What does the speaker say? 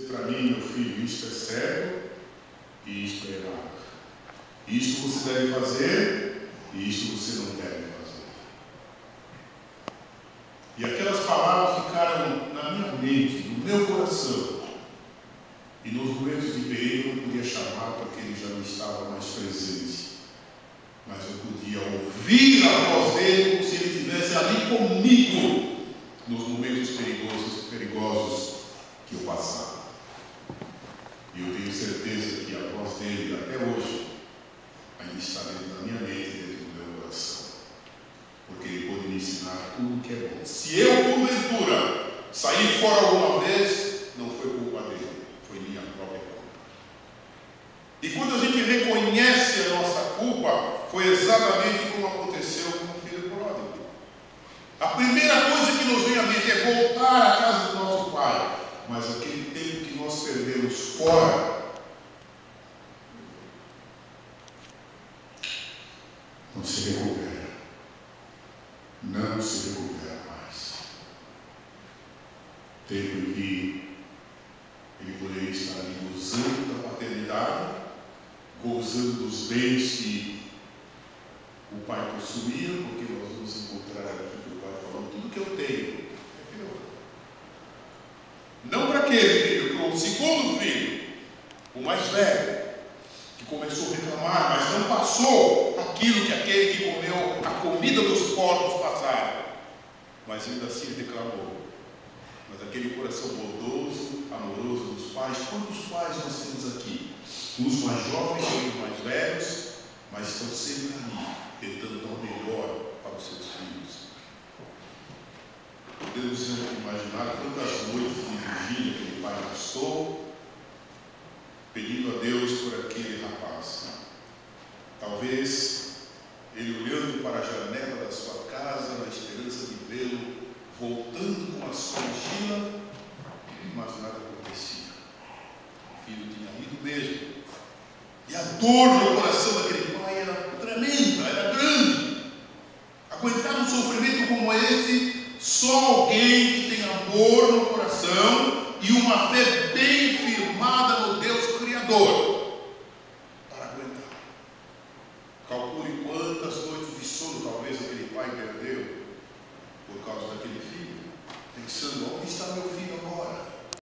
Para mim, meu filho, isto é certo e isto é errado. Isto você deve fazer e isto você não deve fazer. E aquelas palavras ficaram na minha mente, no meu coração. E nos momentos de perigo eu não podia chamar porque ele já não estava mais presente. Mas eu podia ouvir a voz dele como se ele estivesse ali comigo nos momentos perigosos que eu passava. E eu tenho certeza que a voz dele, até hoje, ainda está dentro da minha mente, dentro do meu coração. Porque ele pode me ensinar tudo que é bom. Se eu, porventura, sair fora alguma vez, não foi culpa dele, foi minha própria culpa. E quando a gente reconhece a nossa culpa, foi exatamente como aconteceu com o filho pródigo. A primeira coisa que nos vem à mente é voltar à casa do nosso pai. Mas aquele tempo que nós perdemos fora, não se recupera. Não se recupera mais. Tempo em que ele poderia estar ali gozando da paternidade, gozando dos bens que o pai possuía, porque nós vamos encontrar aqui que o pai falou, tudo que eu tenho é meu. Não para aquele filho, para o segundo filho, o mais velho, que começou a reclamar, mas não passou aquilo que aquele que comeu a comida dos porcos passaram. Mas ainda assim reclamou. Mas aquele coração bondoso, amoroso dos pais, quantos pais nós temos aqui? Uns mais jovens e os mais velhos, mas estão sempre ali, tentando dar o melhor para os seus filhos. Podemos imaginar quantas noites de vigília aquele pai gastou, pedindo a Deus por aquele rapaz. Talvez ele olhando para a janela da sua casa, na esperança de vê-lo voltando com a sua mochila, mas nada acontecia. O filho tinha ido mesmo. E a dor no coração daquele pai era tremenda, era grande. Aguentar um sofrimento como esse, só alguém que tem amor no